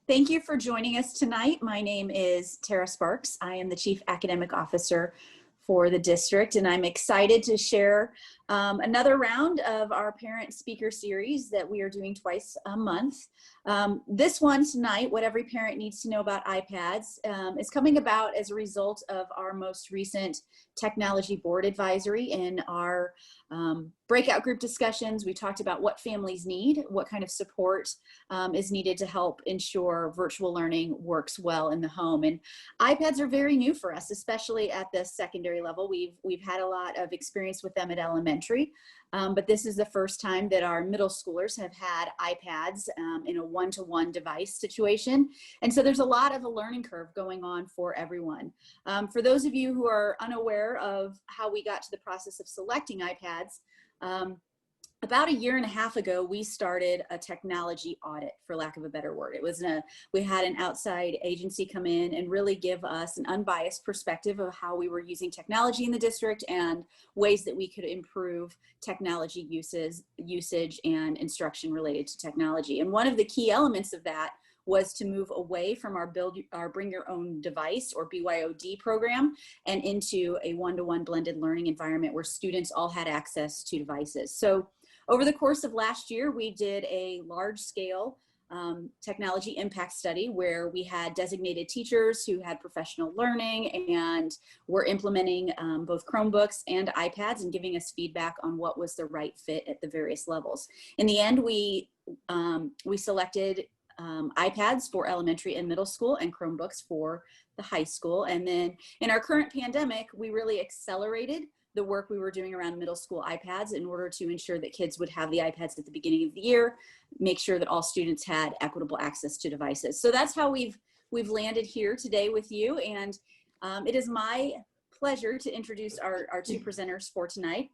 Thank you for joining us tonight. My name is Tara Sparks. I am the Chief Academic Officer for the district, and I'm excited to share another round of our parent speaker series that we are doing twice a month. This one tonight, What Every Parent Needs to Know About iPads, is coming about as a result of our most recent technology board advisory. In our breakout group discussions, we talked about what families need, what kind of support is needed to help ensure virtual learning works well in the home. And iPads are very new for us, especially at the secondary level. We've had a lot of experience with them at elementary, but this is the first time that our middle schoolers have had iPads in a one-to-one device situation. And so there's a lot of a learning curve going on for everyone. For those of you who are unaware of how we got to the process of selecting iPads, about a year and a half ago, we started a technology audit, for lack of a better word. We had an outside agency come in and really give us an unbiased perspective of how we were using technology in the district and ways that we could improve technology usage and instruction related to technology. And one of the key elements of that was to move away from our Bring Your Own Device, or BYOD program, and into a one-to-one blended learning environment where students all had access to devices. So over the course of last year, we did a large-scale technology impact study where we had designated teachers who had professional learning and were implementing both Chromebooks and iPads and giving us feedback on what was the right fit at the various levels. In the end, we selected iPads for elementary and middle school and Chromebooks for the high school. And then in our current pandemic, we really accelerated the work we were doing around middle school iPads in order to ensure that kids would have the iPads at the beginning of the year, make sure that all students had equitable access to devices. So that's how we've landed here today with you. And it is my pleasure to introduce our two presenters for tonight.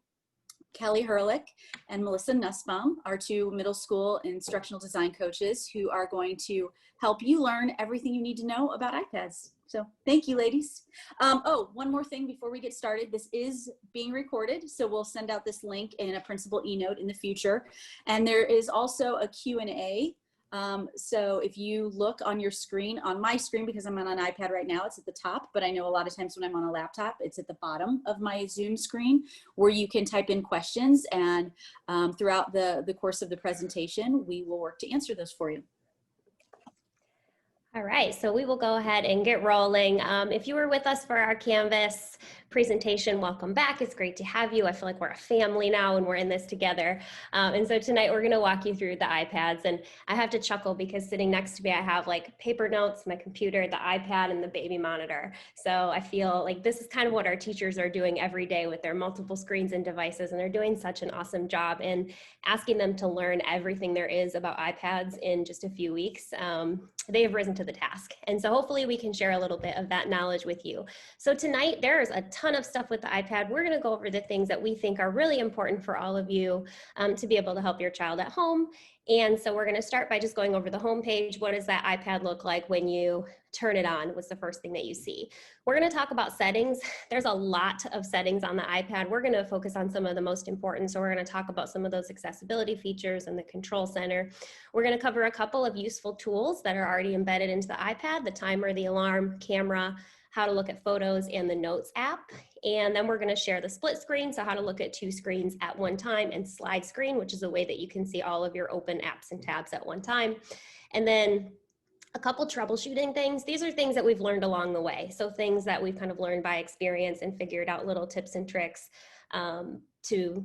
Kelly Horalek and Melissa Nussbaum, our two middle school instructional design coaches who are going to help you learn everything you need to know about iPads. So thank you, ladies. Oh, one more thing before we get started. This is being recorded, so we'll send out this link in a principal e-note in the future. And there is also a Q&A. So if you look on your screen, on my screen, because I'm on an iPad right now, it's at the top, but I know a lot of times when I'm on a laptop, it's at the bottom of my Zoom screen where you can type in questions, and throughout the course of the presentation, we will work to answer those for you. All right, so we will go ahead and get rolling. If you were with us for our Canvas presentation, welcome back. It's great to have you. I feel like we're a family now and we're in this together. And so tonight we're gonna walk you through the iPads, and I have to chuckle because sitting next to me, I have like paper notes, my computer, the iPad, and the baby monitor. So I feel like this is kind of what our teachers are doing every day with their multiple screens and devices, and they're doing such an awesome job in asking them to learn everything there is about iPads in just a few weeks. They have risen to the task. And so hopefully we can share a little bit of that knowledge with you. So tonight there's a ton of stuff with the iPad. We're gonna go over the things that we think are really important for all of you to be able to help your child at home. And so we're gonna start by just going over the home page. What does that iPad look like when you turn it on? What's the first thing that you see? We're gonna talk about settings. There's a lot of settings on the iPad. We're gonna focus on some of the most important. So we're gonna talk about some of those accessibility features and the control center. We're gonna cover a couple of useful tools that are already embedded into the iPad: the timer, the alarm, camera, how to look at photos, and the Notes app. And then we're gonna share the split screen, so how to look at two screens at one time, and slide screen, which is a way that you can see all of your open apps and tabs at one time. And then a couple troubleshooting things. These are things that we've learned along the way. So things that we've kind of learned by experience and figured out little tips and tricks to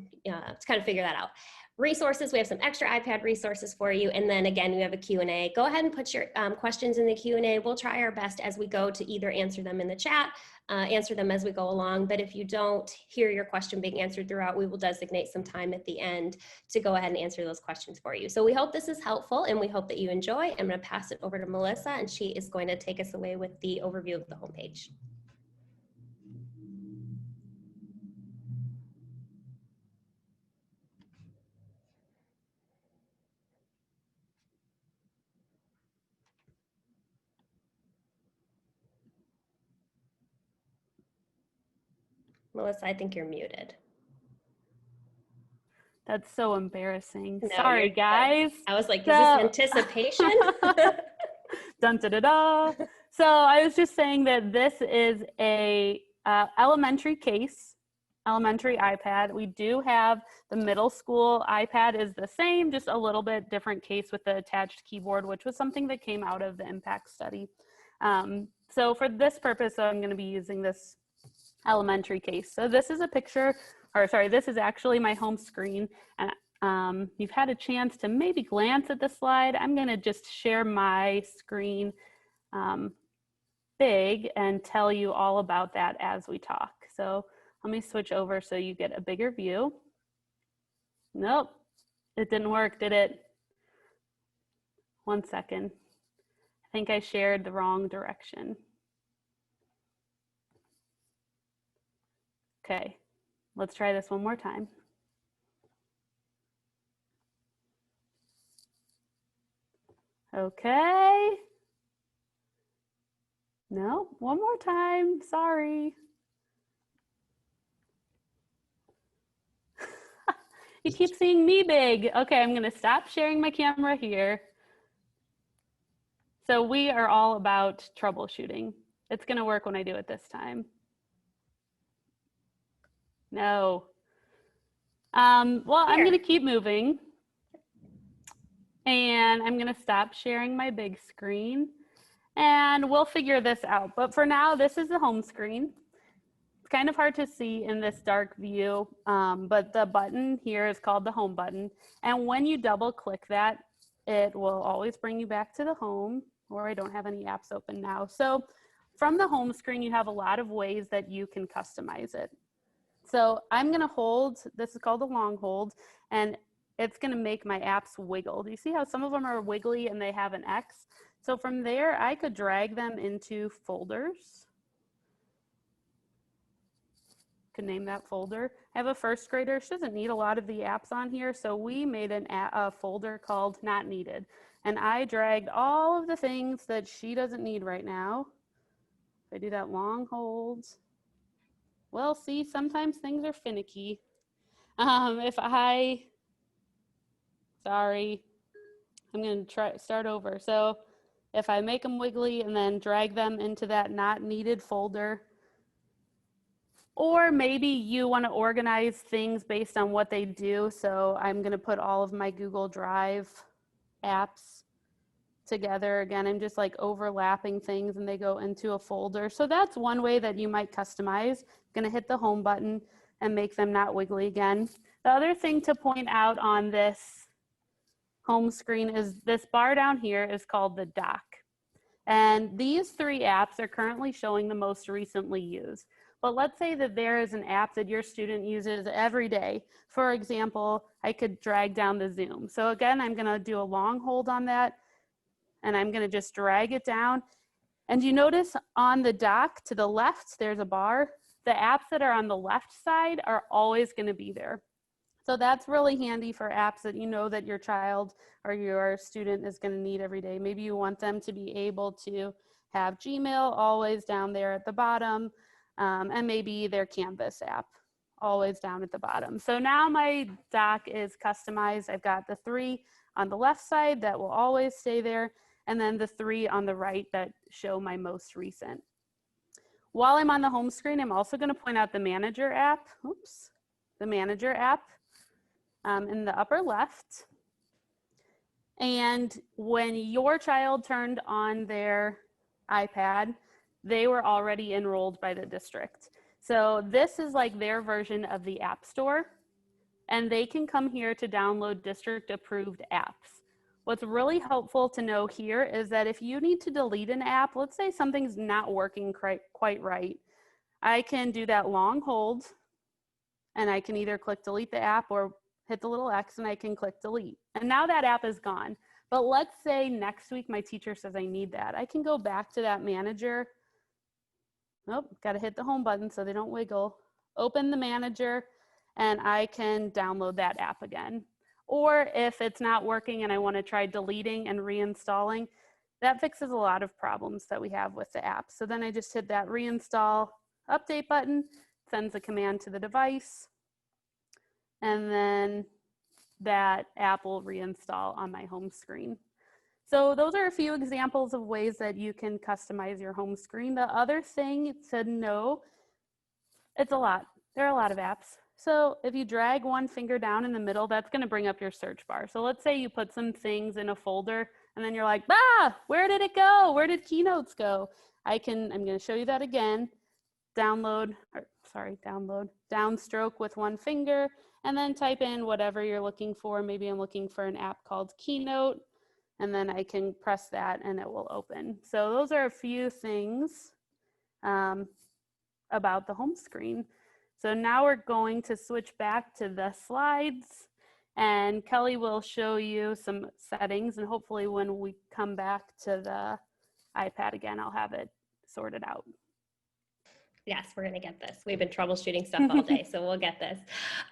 kind of figure that out. Resources, we have some extra iPad resources for you. And then again, we have a Q&A. Go ahead and put your questions in the Q&A. We'll try our best as we go to either answer them in the chat, answer them as we go along. But if you don't hear your question being answered throughout, we will designate some time at the end to go ahead and answer those questions for you. So we hope this is helpful and we hope that you enjoy. I'm gonna pass it over to Melissa, and she is going to take us away with the overview of the homepage. Melissa, I think you're muted. That's so embarrassing. No, Sorry, guys. I was like, is this anticipation? Dun, da, da, da. So I was just saying that this is a elementary case, elementary iPad. We do have the middle school iPad is the same, just a little bit different case with the attached keyboard, which was something that came out of the impact study. So for this purpose, I'm going to be using this elementary case. So this is a picture, or sorry, this is actually my home screen. And you've had a chance to maybe glance at the slide. I'm going to just share my screen big and tell you all about that as we talk. So let me switch over so you get a bigger view. Nope, it didn't work, did it? 1 second. I think I shared the wrong direction. Okay, let's try this one more time. Okay. No, one more time, sorry. You keep seeing me big. Okay, I'm gonna stop sharing my camera here. So we are all about troubleshooting. It's gonna work when I do it this time. No. Well, I'm gonna keep moving. And I'm gonna stop sharing my big screen and we'll figure this out. But for now, this is the home screen. It's kind of hard to see in this dark view, but the button here is called the home button. And when you double click that, it will always bring you back to the home, or I don't have any apps open now. So from the home screen, you have a lot of ways that you can customize it. So I'm gonna hold, this is called a long hold, and it's gonna make my apps wiggle. Do you see how some of them are wiggly and they have an X? So from there, I could drag them into folders. Could name that folder. I have a first grader. She doesn't need a lot of the apps on here, so we made a folder called Not Needed. And I dragged all of the things that she doesn't need right now. If I do that long hold, well, see, sometimes things are finicky. Sorry, I'm gonna start over. So if I make them wiggly and then drag them into that not needed folder, or maybe you want to organize things based on what they do. So I'm going to put all of my Google Drive apps together. Again, I'm just like overlapping things and they go into a folder. So that's one way that you might customize. I'm going to hit the home button and make them not wiggly again. The other thing to point out on this home screen is this bar down here is called the dock. And these three apps are currently showing the most recently used. But let's say that there is an app that your student uses every day. For example, I could drag down the Zoom. So again, I'm gonna do a long hold on that and I'm gonna just drag it down. And you notice on the dock to the left, there's a bar. The apps that are on the left side are always gonna be there. So that's really handy for apps that you know that your child or your student is gonna need every day. Maybe you want them to be able to have Gmail always down there at the bottom, and maybe their Canvas app always down at the bottom. So now my dock is customized. I've got the three on the left side that will always stay there, and then the three on the right that show my most recent. While I'm on the home screen, I'm also gonna point out the Manager app. Oops, the Manager app. In the upper left. And when your child turned on their iPad, they were already enrolled by the district. So this is like their version of the App Store, and they can come here to download district approved apps. What's really helpful to know here is that if you need to delete an app, let's say something's not working quite right, I can do that long hold, and I can either click delete the app or hit the little X and I can click delete. And now that app is gone. But let's say next week my teacher says I need that. I can go back to that manager. Nope, gotta hit the home button so they don't wiggle. Open the manager and I can download that app again. Or if it's not working and I wanna try deleting and reinstalling, that fixes a lot of problems that we have with the app. So then I just hit that reinstall update button, sends a command to the device, and then that app will reinstall on my home screen. So those are a few examples of ways that you can customize your home screen. The other thing to know, it's a lot. There are a lot of apps. So if you drag one finger down in the middle, that's going to bring up your search bar. So let's say you put some things in a folder and then you're like, where did it go? Where did Keynotes go? I'm going to show you that again. Downstroke with one finger, and then type in whatever you're looking for. Maybe I'm looking for an app called Keynote, and then I can press that and it will open. So those are a few things about the home screen. So now we're going to switch back to the slides, and Kelly will show you some settings, and hopefully when we come back to the iPad again, I'll have it sorted out. Yes, we're going to get this. We've been troubleshooting stuff all day, so we'll get this.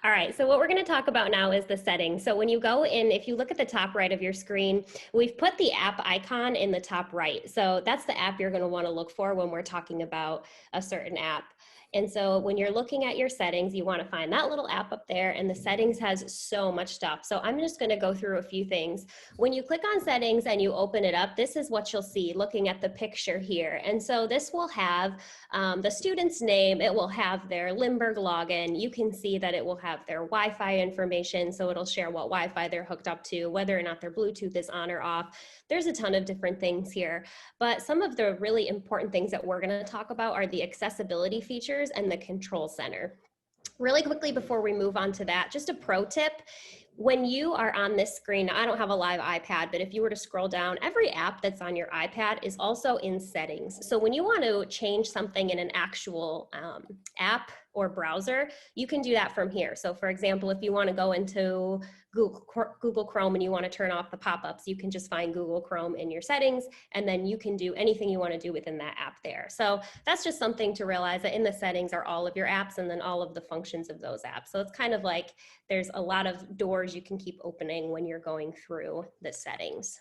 All right, so what we're going to talk about now is the settings. So when you go in, if you look at the top right of your screen, we've put the app icon in the top right. So that's the app you're going to want to look for when we're talking about a certain app. And so when you're looking at your settings, you want to find that little app up there, and the settings has so much stuff. So I'm just going to go through a few things. When you click on settings and you open it up, this is what you'll see looking at the picture here. And so this will have the student's name, it will have their Limburg login. You can see that it will have their Wi-Fi information. So it'll share what Wi-Fi they're hooked up to, whether or not their Bluetooth is on or off. There's a ton of different things here, but some of the really important things that we're going to talk about are the accessibility features and the control center. Really quickly before we move on to that, just a pro tip. When you are on this screen, I don't have a live iPad, but if you were to scroll down, every app that's on your iPad is also in settings. So when you want to change something in an actual app or browser, you can do that from here. So for example, if you want to go into Google Chrome and you want to turn off the pop-ups, you can just find Google Chrome in your settings, and then you can do anything you want to do within that app there. So that's just something to realize, that in the settings are all of your apps and then all of the functions of those apps. So it's kind of like there's a lot of doors you can keep opening when you're going through the settings.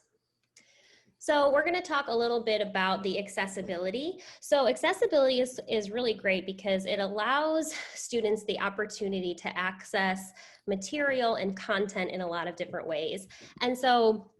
So we're going to talk a little bit about the accessibility. So accessibility is really great because it allows students the opportunity to access material and content in a lot of different ways. And so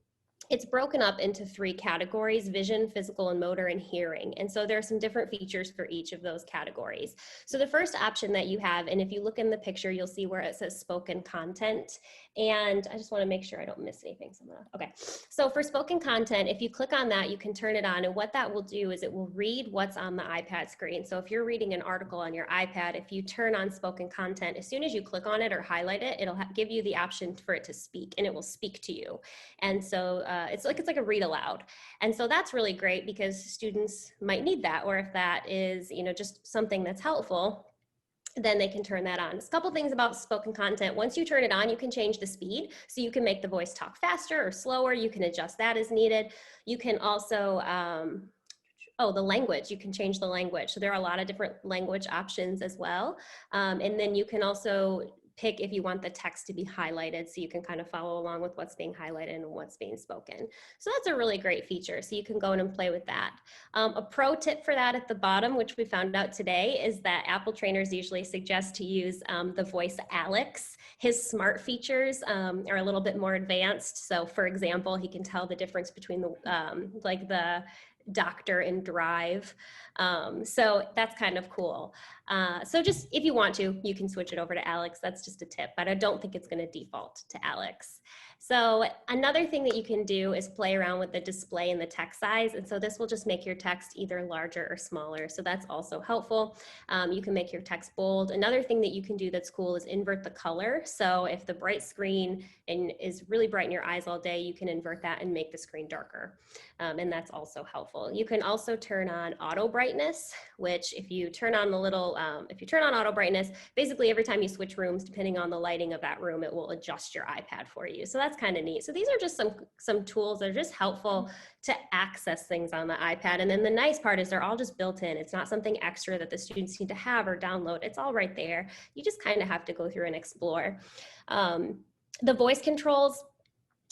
it's broken up into 3 categories: vision, physical, and motor, and hearing. And so there are some different features for each of those categories. So the first option that you have, and if you look in the picture, you'll see where it says spoken content. And I just want to make sure I don't miss anything. Okay. So for spoken content, if you click on that, you can turn it on. And what that will do is it will read what's on the iPad screen. So if you're reading an article on your iPad, if you turn on spoken content, as soon as you click on it or highlight it, it'll give you the option for it to speak, and it will speak to you. And so it's like a read aloud. And so that's really great because students might need that, or if that is, just something that's helpful, then they can turn that on. There's a couple things about spoken content. Once you turn it on, you can change the speed. So you can make the voice talk faster or slower. You can adjust that as needed. You can also, the language, you can change the language. So there are a lot of different language options as well. And then you can also pick if you want the text to be highlighted, so you can kind of follow along with what's being highlighted and what's being spoken. So that's a really great feature. So you can go in and play with that. A pro tip for that at the bottom, which we found out today, is that Apple trainers usually suggest to use the voice Alex. His smart features are a little bit more advanced. So for example, he can tell the difference between the doctor and drive. So that's kind of cool. So just if you want to, you can switch it over to Alex. That's just a tip, but I don't think it's going to default to Alex. So another thing that you can do is play around with the display and the text size. And so this will just make your text either larger or smaller. So that's also helpful. You can make your text bold. Another thing that you can do that's cool is invert the color. So if the bright screen is really bright in your eyes all day, you can invert that and make the screen darker. And that's also helpful. You can also turn on auto brightness, which if you turn on auto brightness, basically every time you switch rooms, depending on the lighting of that room, it will adjust your iPad for you. So that's kind of neat. So these are just some tools that are just helpful to access things on the iPad. And then the nice part is they're all just built in. It's not something extra that the students need to have or download. It's all right there. You just kind of have to go through and explore. The voice controls,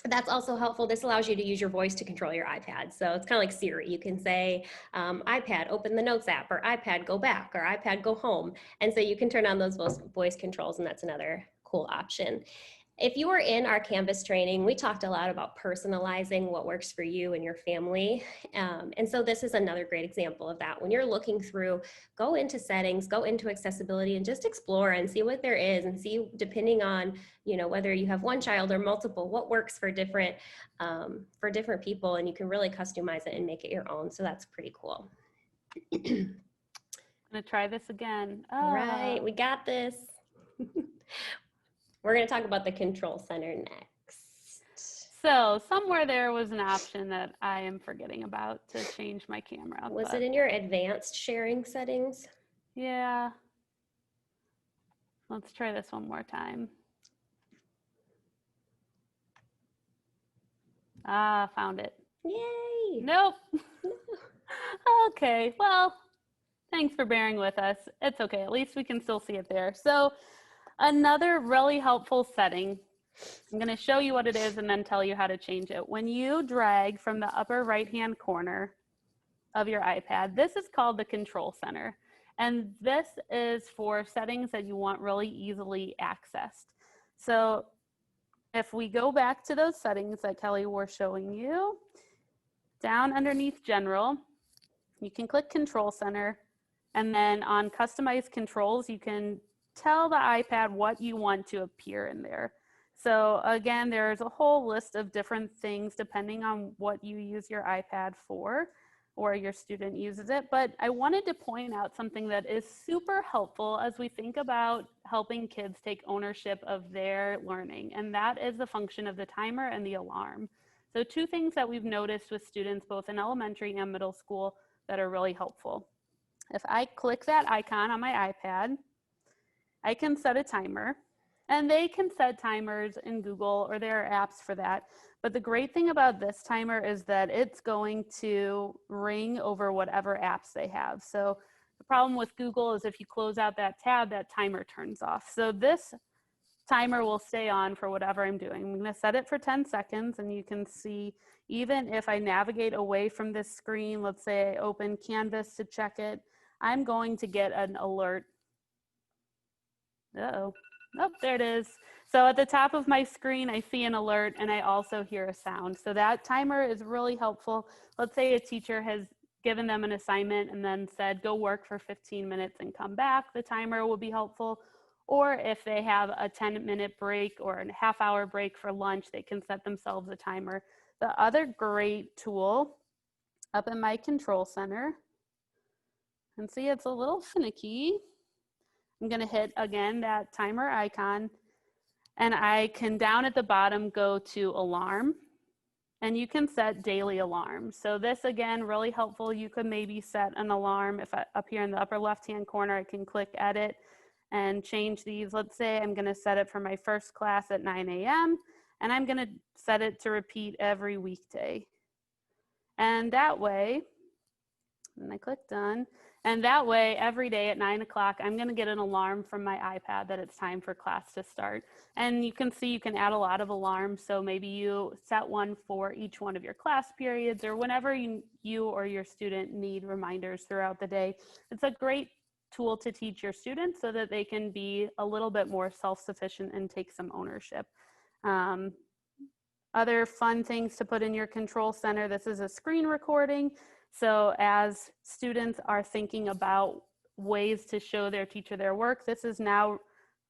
that's also helpful. This allows you to use your voice to control your iPad. So it's kind of like Siri. You can say, iPad, open the Notes app, or iPad, go back, or iPad, go home. And so you can turn on those voice controls, and that's another cool option. If you were in our Canvas training, we talked a lot about personalizing what works for you and your family. And so this is another great example of that. When you're looking through, go into settings, go into accessibility, and just explore and see what there is, and see, depending on, you know, whether you have one child or multiple, what works for different people, and you can really customize it and make it your own. So that's pretty cool. I'm gonna try this again. All right, we got this. We're going to talk about the control center next. So somewhere there was an option that I am forgetting about to change my camera. Was it in your advanced sharing settings? Yeah. Let's try this one more time. Ah, found it. Yay! Nope. Okay, well, thanks for bearing with us. It's okay, at least we can still see it there. So another really helpful setting, I'm going to show you what it is and then tell you how to change it. When you drag from the upper right-hand corner of your iPad, this is called the control center. And this is for settings that you want really easily accessed. So if we go back to those settings that Kelly was showing you, down underneath General, you can click Control Center, and then on Customize Controls, you can tell the iPad what you want to appear in there. So again, there's a whole list of different things depending on what you use your iPad for, or your student uses it. But I wanted to point out something that is super helpful as we think about helping kids take ownership of their learning, and that is the function of the timer and the alarm. So two things that we've noticed with students both in elementary and middle school that are really helpful. If I click that icon on my iPad, I can set a timer, and they can set timers in Google, or there are apps for that. But the great thing about this timer is that it's going to ring over whatever apps they have. So the problem with Google is if you close out that tab, that timer turns off. So this timer will stay on for whatever I'm doing. I'm going to set it for 10 seconds, and you can see even if I navigate away from this screen, let's say I open Canvas to check it, I'm going to get an alert. Uh-oh. Oh, there it is. So at the top of my screen, I see an alert, and I also hear a sound. So that timer is really helpful. Let's say a teacher has given them an assignment and then said, go work for 15 minutes and come back. The timer will be helpful. Or if they have a 10-minute break or a half-hour break for lunch, they can set themselves a timer. The other great tool up in my control center, and see it's a little finicky. I'm going to hit, again, that timer icon, and I can, down at the bottom, go to alarm, and you can set daily alarms. So this, again, really helpful. You could maybe set an alarm. If up here in the upper left-hand corner, I can click edit and change these. Let's say I'm going to set it for my first class at 9 a.m., and I'm going to set it to repeat every weekday. And that way, and I click done, and that way every day at 9 o'clock, I'm going to get an alarm from my iPad that it's time for class to start. And you can see you can add a lot of alarms. So maybe you set one for each one of your class periods, or whenever you or your student need reminders throughout the day. It's a great tool to teach your students so that they can be a little bit more self-sufficient and take some ownership. Other fun things to put in your control center, this is a screen recording. So as students are thinking about ways to show their teacher their work, this is now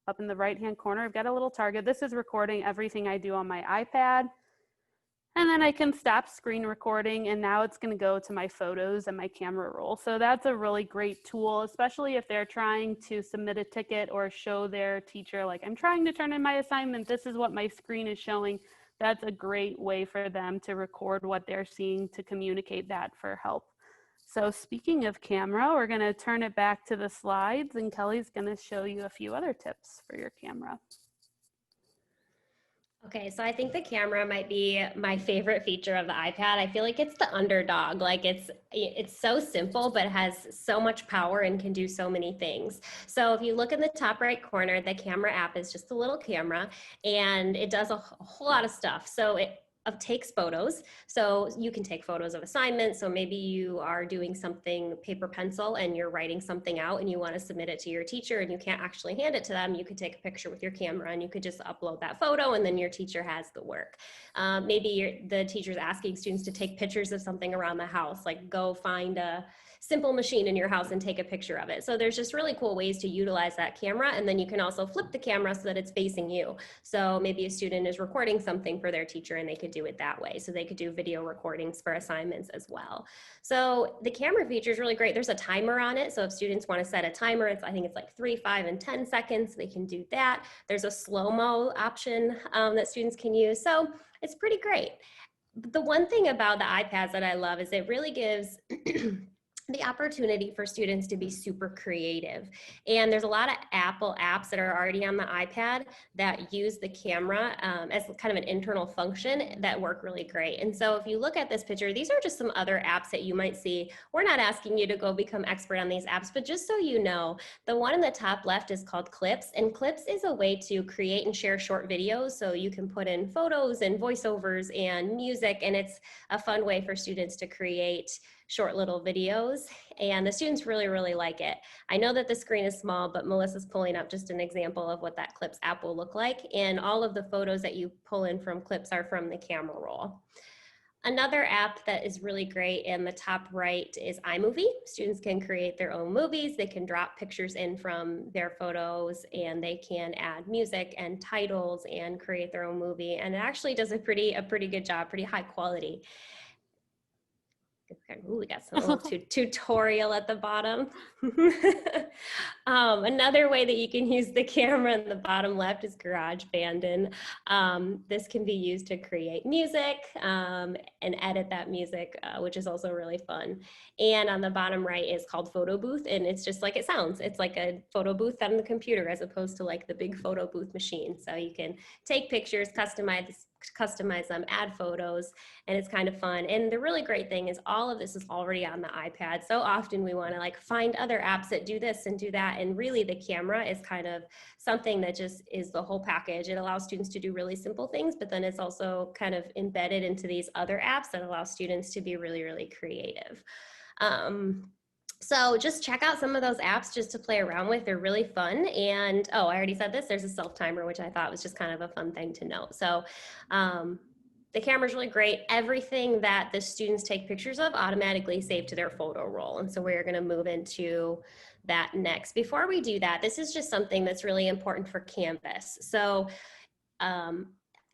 up in the right-hand corner. I've got a little target. This is recording everything I do on my iPad. And then I can stop screen recording, and now it's going to go to my photos and my camera roll. So that's a really great tool, especially if they're trying to submit a ticket or show their teacher, like, I'm trying to turn in my assignment, this is what my screen is showing. That's a great way for them to record what they're seeing to communicate that for help. So speaking of camera, we're going to turn it back to the slides, and Kelly's going to show you a few other tips for your camera. Okay, so I think the camera might be my favorite feature of the iPad. I feel like it's the underdog. Like it's so simple, but it has so much power and can do so many things. So if you look in the top right corner, the camera app is just a little camera, and it does a whole lot of stuff. So takes photos. So you can take photos of assignments. So maybe you are doing something paper pencil and you're writing something out and you want to submit it to your teacher and you can't actually hand it to them. You could take a picture with your camera and you could just upload that photo and then your teacher has the work. Maybe the teacher's asking students to take pictures of something around the house, like go find a simple machine in your house and take a picture of it. So there's just really cool ways to utilize that camera. And then you can also flip the camera so that it's facing you. So maybe a student is recording something for their teacher and they could do it that way. So they could do video recordings for assignments as well. So the camera feature is really great. There's a timer on it. So if students want to set a timer, I think it's like 3, 5, and 10 seconds, they can do that. There's a slow-mo option that students can use. So it's pretty great. The one thing about the iPads that I love is it really gives the opportunity for students to be super creative. And there's a lot of Apple apps that are already on the iPad that use the camera as kind of an internal function that work really great. And so if you look at this picture, these are just some other apps that you might see. We're not asking you to go become expert on these apps, but just so you know, the one in the top left is called Clips, and Clips is a way to create and share short videos. So you can put in photos and voiceovers and music, and it's a fun way for students to create short little videos, and the students really, really like it. I know that the screen is small, but Melissa's pulling up just an example of what that Clips app will look like, and all of the photos that you pull in from Clips are from the camera roll. Another app that is really great in the top right is iMovie. Students can create their own movies. They can drop pictures in from their photos, and they can add music and titles and create their own movie, and it actually does a pretty good job, pretty high quality. Ooh, we got some little tutorial at the bottom. Another way that you can use the camera in the bottom left is GarageBand. This can be used to create music and edit that music, which is also really fun. And on the bottom right is called Photo Booth, and it's just like it sounds. It's like a photo booth on the computer as opposed to like the big photo booth machine. So you can take pictures, customize them, add photos, and it's kind of fun. And the really great thing is all of this is already on the iPad. So often we want to like find other apps that do this and do that, and really the camera is kind of something that just is the whole package. It allows students to do really simple things, but then it's also kind of embedded into these other apps that allow students to be really, really creative. So just check out some of those apps just to play around with. They're really fun. And oh, I already said this, there's a self timer, which I thought was just kind of a fun thing to note. So the camera's really great. Everything that the students take pictures of automatically saved to their photo roll. And so we're gonna move into that next. Before we do that, this is just something that's really important for Canvas. So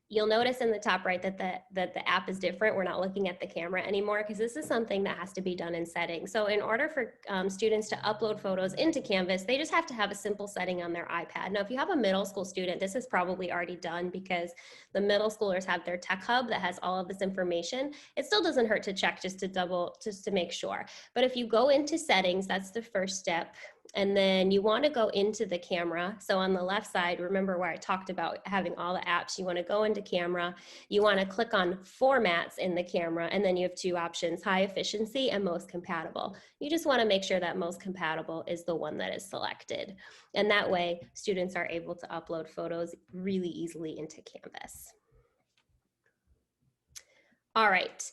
you'll notice in the top right that the app is different. We're not looking at the camera anymore because this is something that has to be done in settings. So in order for students to upload photos into Canvas, they just have to have a simple setting on their iPad. Now, if you have a middle school student, this is probably already done because the middle schoolers have their tech hub that has all of this information. It still doesn't hurt to check just to make sure. But if you go into settings, that's the first step. And then you want to go into the camera. So on the left side, remember where I talked about having all the apps, you want to go into camera, you want to click on formats in the camera, and then you have two options, high efficiency and most compatible. You just want to make sure that most compatible is the one that is selected. And that way students are able to upload photos really easily into Canvas. All right.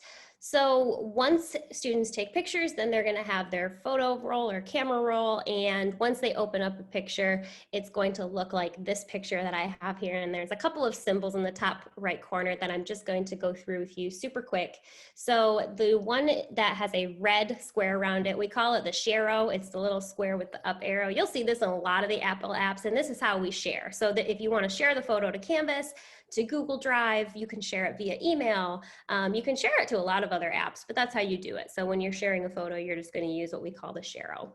So once students take pictures, then they're going to have their photo roll or camera roll. And once they open up a picture, it's going to look like this picture that I have here. And there's a couple of symbols in the top right corner that I'm just going to go through with you super quick. So the one that has a red square around it, we call it the share-o. It's the little square with the up arrow. You'll see this in a lot of the Apple apps, and this is how we share. So that if you want to share the photo to Canvas, to Google Drive, you can share it via email. You can share it to a lot of other apps, but that's how you do it. So when you're sharing a photo, you're just going to use what we call the share-o.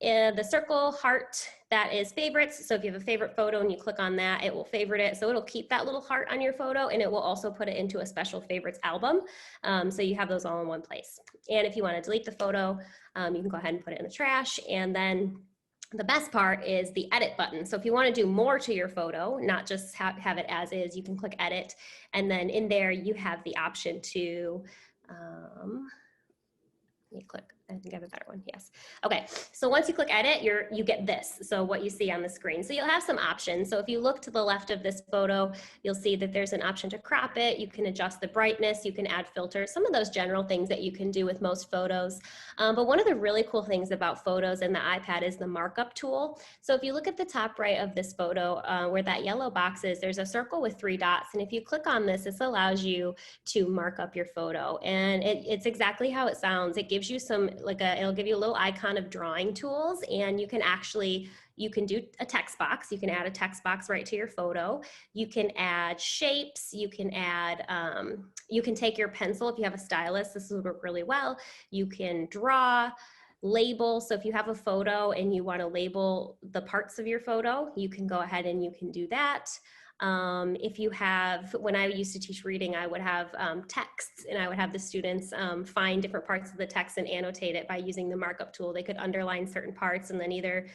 The circle heart, that is favorites. So if you have a favorite photo and you click on that, it will favorite it. So it'll keep that little heart on your photo, and it will also put it into a special favorites album. So you have those all in one place. And if you want to delete the photo, you can go ahead and put it in the trash. And then the best part is the edit button. So if you want to do more to your photo, not just have it as is, you can click edit. And then in there, you have the option to, let me click I think I have a better one. Yes. Okay. So once you click edit, you get this. So what you see on the screen. So you'll have some options. So if you look to the left of this photo, you'll see that there's an option to crop it. You can adjust the brightness. You can add filters, some of those general things that you can do with most photos. But one of the really cool things about photos in the iPad is the markup tool. So if you look at the top right of this photo, where that yellow box is, there's a circle with 3 dots. And if you click on this, this allows you to mark up your photo. And it's exactly how it sounds. It gives you some, it'll give you a little icon of drawing tools, and you can do a text box. You can add a text box right to your photo. You can add shapes. You can add, you can take your pencil if you have a stylus. This will work really well. You can draw, label. So if you have a photo and you want to label the parts of your photo, you can go ahead and you can do that. If you have, when I used to teach reading, I would have texts, and I would have the students find different parts of the text and annotate it by using the markup tool. They could underline certain parts and then either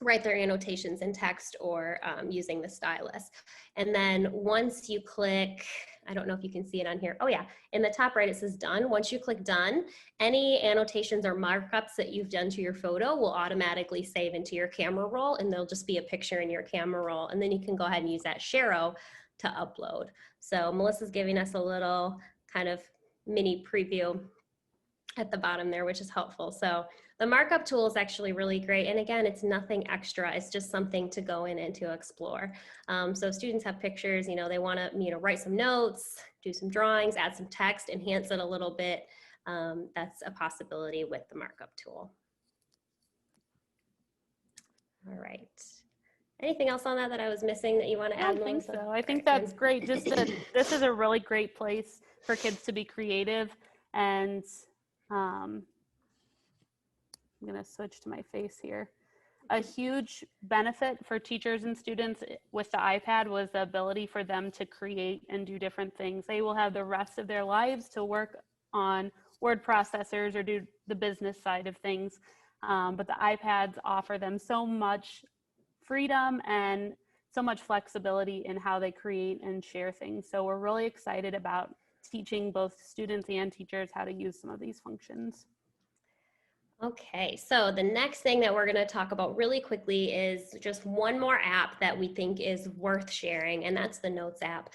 write their annotations in text or using the stylus. And then once you click, I don't know if you can see it on here. Oh yeah, in the top right, it says done. Once you click done, any annotations or markups that you've done to your photo will automatically save into your camera roll, and there'll just be a picture in your camera roll. And then you can go ahead and use that Sharo to upload. So Melissa's giving us a little kind of mini preview at the bottom there, which is helpful. So the markup tool is actually really great. And again, it's nothing extra. It's just something to go in and to explore. So students have pictures, they want to, write some notes, do some drawings, add some text, enhance it a little bit. That's a possibility with the markup tool. All right. Anything else on that I was missing that you want to add, Melissa? I don't think so. I think that's great. Just that this is a really great place for kids to be creative. And I'm going to switch to my face here. A huge benefit for teachers and students with the iPad was the ability for them to create and do different things. They will have the rest of their lives to work on word processors or do the business side of things. But the iPads offer them so much freedom and so much flexibility in how they create and share things. So we're really excited about teaching both students and teachers how to use some of these functions. Okay, so the next thing that we're going to talk about really quickly is just one more app that we think is worth sharing, and that's the Notes app.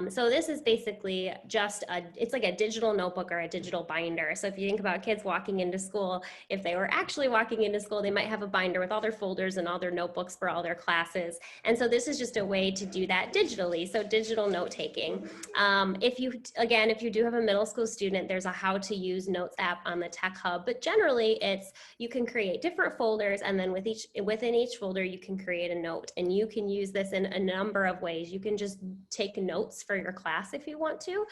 So this is basically just it's like a digital notebook or a digital binder. So if you think about kids walking into school, if they were actually walking into school, they might have a binder with all their folders and all their notebooks for all their classes. And so this is just a way to do that digitally, so digital note taking. If you do have a middle school student, there's a how to use Notes app on the Tech Hub, but generally you can create different folders, and then within each folder you can create a note, and you can use this in a number of ways. You can just take notes for your class if you want to.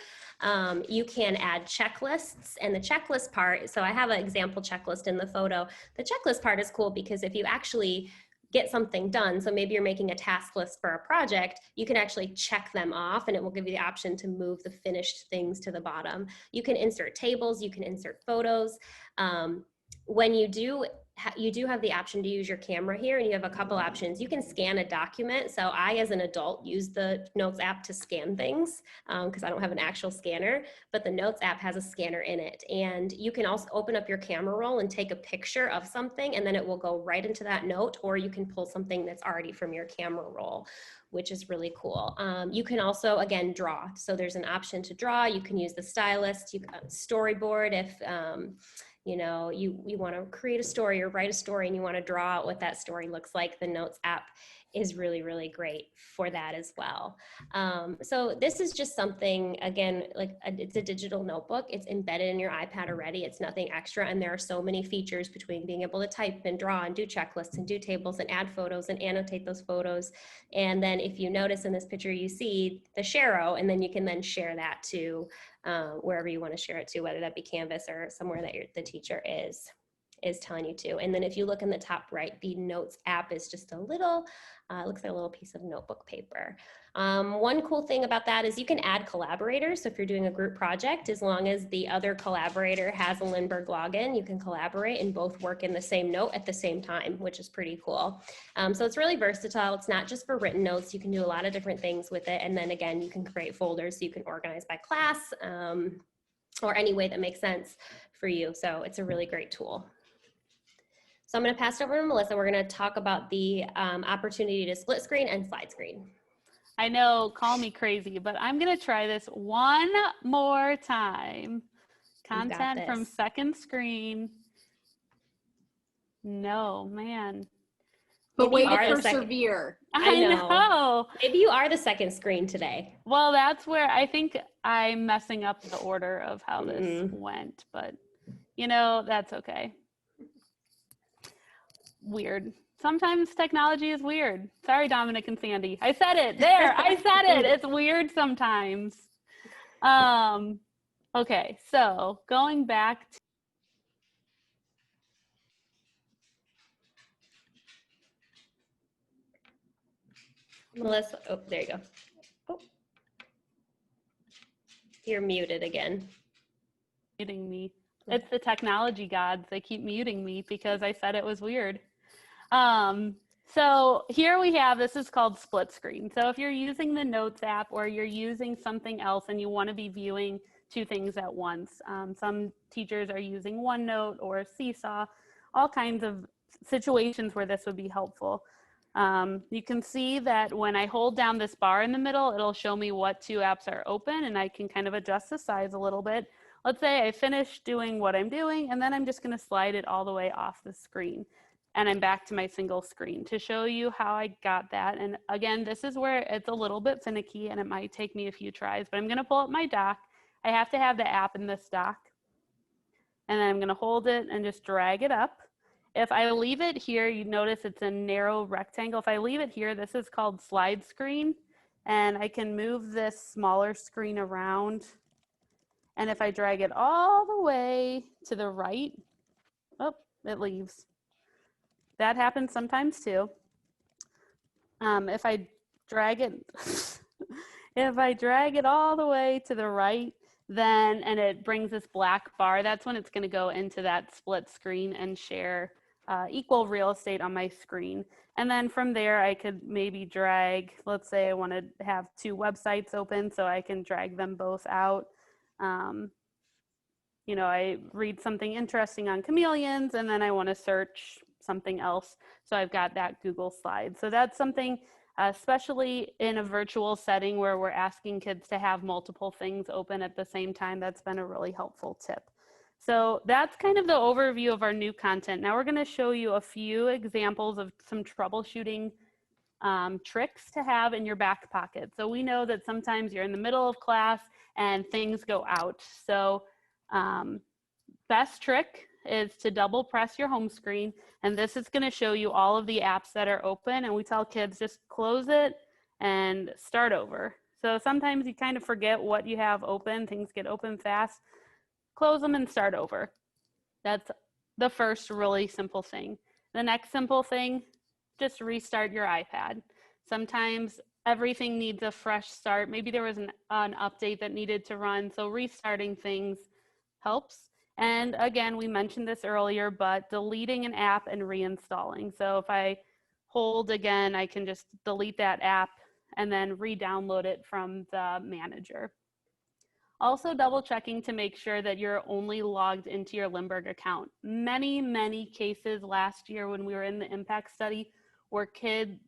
You can add checklists, and the checklist part, so I have an example checklist in the photo. The checklist part is cool because if you actually get something done, so maybe you're making a task list for a project, you can actually check them off, and it will give you the option to move the finished things to the bottom. You can insert tables, you can insert photos. When you do have the option to use your camera here, and you have a couple options. You can scan a document. So I, as an adult, use the Notes app to scan things because I don't have an actual scanner, but the Notes app has a scanner in it. And you can also open up your camera roll and take a picture of something, and then it will go right into that note, or you can pull something that's already from your camera roll, which is really cool. You can also, again, draw. So there's an option to draw. You can use the stylus, you can storyboard if you want to create a story or write a story and you want to draw out what that story looks like. The Notes app is really, really great for that as well. So this is just something, again, it's a digital notebook. It's embedded in your iPad already. It's nothing extra. And there are so many features between being able to type and draw and do checklists and do tables and add photos and annotate those photos. And then if you notice in this picture, you see the Sharo, and then you can then share that to wherever you want to share it to, whether that be Canvas or somewhere that the teacher is telling you to. And then if you look in the top right, the Notes app is just a little, looks like a little piece of notebook paper. One cool thing about that is you can add collaborators. So if you're doing a group project, as long as the other collaborator has a Lindbergh login, you can collaborate and both work in the same note at the same time, which is pretty cool. So it's really versatile. It's not just for written notes. You can do a lot of different things with it. And then again, you can create folders so you can organize by class. or any way that makes sense for you. So it's a really great tool. So I'm going to pass it over to Melissa. We're going to talk about the opportunity to split screen and slide screen. I know, call me crazy, but I'm going to try this one more time. Content from second screen. No, man. But way to are the persevere. I know. Maybe you are the second screen today. Well, that's where I think I'm messing up the order of how this went, but you know, that's okay. Weird. Sometimes technology is weird. Sorry, Dominic and Sandy. I said it. There, I said it. It's weird sometimes. Okay, so going back to Melissa, oh, there you go. Oh. You're muted again. Muting me. It's the technology gods. They keep muting me because I said it was weird. So here we have, this is called split screen. So if you're using the Notes app or you're using something else and you want to be viewing two things at once, some teachers are using OneNote or Seesaw, all kinds of situations where this would be helpful. You can see that when I hold down this bar in the middle, it'll show me what two apps are open, and I can kind of adjust the size a little bit. Let's say I finish doing what I'm doing, and then I'm just going to slide it all the way off the screen. And I'm back to my single screen to show you how I got that. And again, this is where it's a little bit finicky and it might take me a few tries, but I'm going to pull up my dock. I have to have the app in this dock. And then I'm going to hold it and just drag it up. If I leave it here, you notice it's a narrow rectangle. If I leave it here, this is called slide screen. And I can move this smaller screen around. And if I drag it all the way to the right, oh, it leaves. That happens sometimes too. If I drag it, if I drag it all the way to the right, then, and it brings this black bar, that's when it's going to go into that split screen and share equal real estate on my screen. And then from there, I could maybe drag, let's say I want to have two websites open, so I can drag them both out. You know, I read something interesting on chameleons, and then I want to search something else. So I've got that Google slide. So that's something, especially in a virtual setting where we're asking kids to have multiple things open at the same time, that's been a really helpful tip. So that's kind of the overview of our new content. Now we're going to show you a few examples of some troubleshooting tricks to have in your back pocket. So we know that sometimes you're in the middle of class and things go out. So best trick is to double press your home screen, and this is going to show you all of the apps that are open, and we tell kids just close it and start over. So sometimes you kind of forget what you have open, things get open fast, close them and start over. That's the first really simple thing. The next simple thing, just restart your iPad. Sometimes everything needs a fresh start. Maybe there was an update that needed to run, so restarting things helps. And again, we mentioned this earlier, but deleting an app and reinstalling. So if I hold again, I can just delete that app and then re-download it from the manager. Also double checking to make sure that you're only logged into your Limburg account. Many cases last year when we were in the impact study where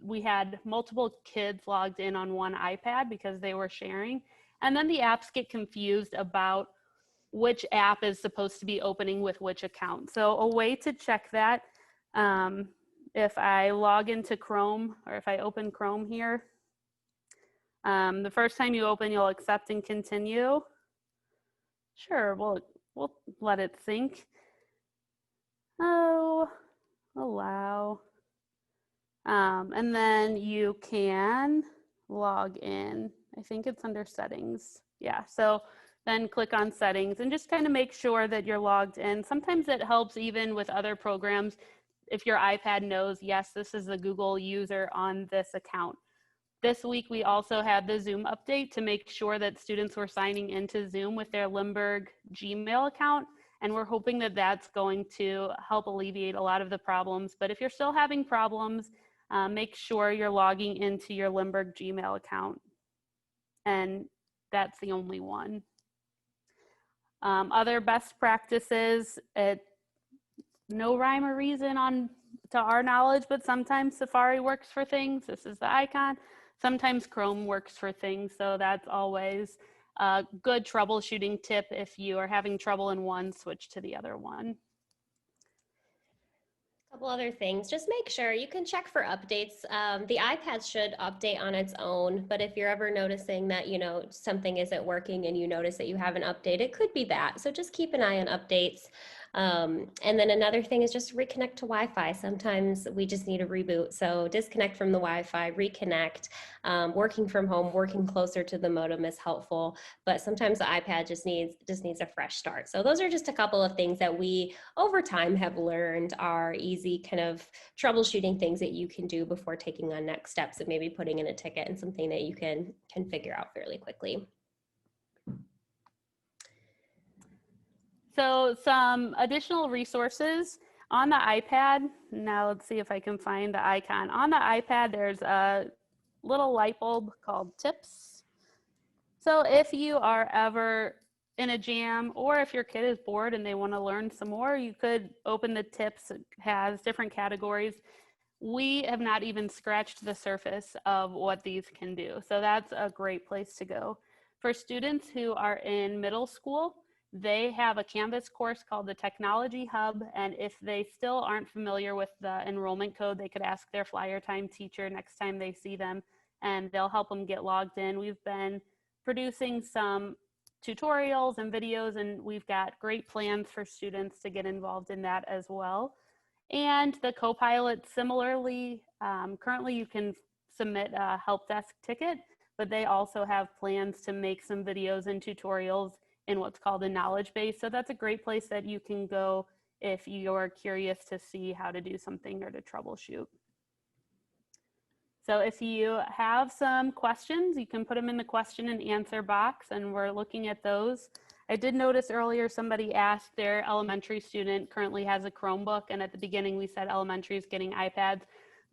we had multiple kids logged in on one iPad because they were sharing. And then the apps get confused about which app is supposed to be opening with which account. So a way to check that, if I log into Chrome or if I open Chrome here, the first time you open, you'll accept and continue. Sure, we'll let it sync. Oh, allow. And then you can log in. I think it's under settings. Yeah, so then click on settings and just kind of make sure that you're logged in. Sometimes it helps even with other programs if your iPad knows, yes, this is a Google user on this account. This week, we also had the Zoom update to make sure that students were signing into Zoom with their Limburg Gmail account. And we're hoping that that's going to help alleviate a lot of the problems. But if you're still having problems, make sure you're logging into your Limburg Gmail account. And that's the only one. Other best practices, no rhyme or reason to our knowledge, but sometimes Safari works for things. This is the icon. Sometimes Chrome works for things, so that's always a good troubleshooting tip. If you are having trouble in one, switch to the other one. Couple other things, just make sure you can check for updates. The iPad should update on its own, but if you're ever noticing that, you know, something isn't working and you notice that you haven't updated, it could be that. So just keep an eye on updates. And then another thing is just reconnect to Wi-Fi. Sometimes we just need a reboot. So disconnect from the Wi-Fi, reconnect. Working from home, working closer to the modem is helpful, but sometimes the iPad just needs a fresh start. So those are just a couple of things that we over time have learned are easy kind of troubleshooting things that you can do before taking on next steps and maybe putting in a ticket and something that you can figure out fairly quickly. So some additional resources on the iPad. Now let's see if I can find the icon. On the iPad, there's a little light bulb called Tips. So if you are ever in a jam, or if your kid is bored and they want to learn some more, you could open the Tips. It has different categories. We have not even scratched the surface of what these can do. So that's a great place to go. For students who are in middle school, they have a Canvas course called the Technology Hub, and if they still aren't familiar with the enrollment code, they could ask their Flyer Time teacher next time they see them, and they'll help them get logged in. We've been producing some tutorials and videos, and we've got great plans for students to get involved in that as well. And the Copilot, similarly, currently you can submit a help desk ticket, but they also have plans to make some videos and tutorials in what's called a knowledge base. So that's a great place that you can go if you're curious to see how to do something or to troubleshoot. So if you have some questions, you can put them in the question and answer box, and we're looking at those. I did notice earlier somebody asked their elementary student currently has a Chromebook, and at the beginning we said elementary is getting iPads.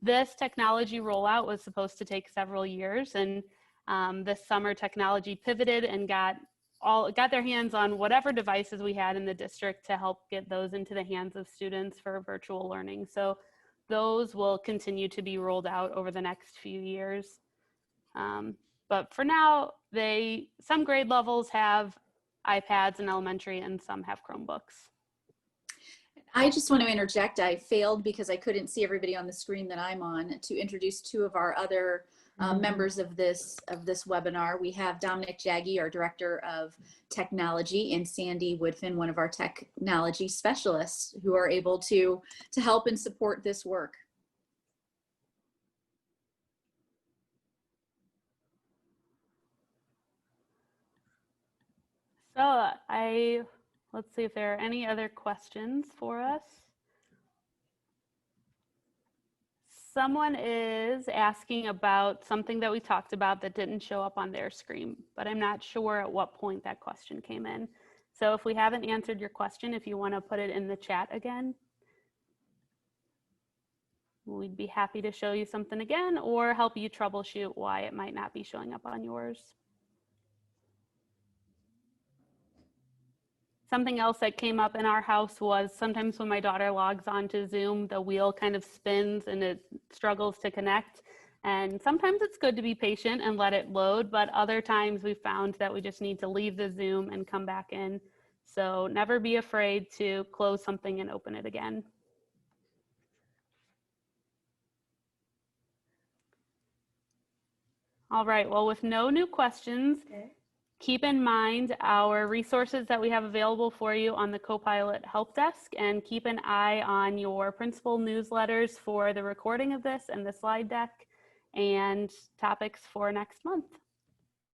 This technology rollout was supposed to take several years, and this summer technology pivoted and got their hands on whatever devices we had in the district to help get those into the hands of students for virtual learning. So those will continue to be rolled out over the next few years. But for now, some grade levels have iPads in elementary and some have Chromebooks. I just want to interject. I failed because I couldn't see everybody on the screen that I'm on to introduce two of our other members of this webinar. We have Dominic Jaggi, our Director of Technology, and Sandy Woodfin, one of our technology specialists, who are able to help and support this work. So let's see if there are any other questions for us. Someone is asking about something that we talked about that didn't show up on their screen, but I'm not sure at what point that question came in. So if we haven't answered your question, if you want to put it in the chat again, we'd be happy to show you something again or help you troubleshoot why it might not be showing up on yours. Something else that came up in our house was sometimes when my daughter logs on to Zoom, the wheel kind of spins and it struggles to connect. And sometimes it's good to be patient and let it load, but other times we found that we just need to leave the Zoom and come back in. So never be afraid to close something and open it again. All right, well, with no new questions, keep in mind our resources that we have available for you on the Copilot Help Desk, and keep an eye on your principal newsletters for the recording of this and the slide deck and topics for next month.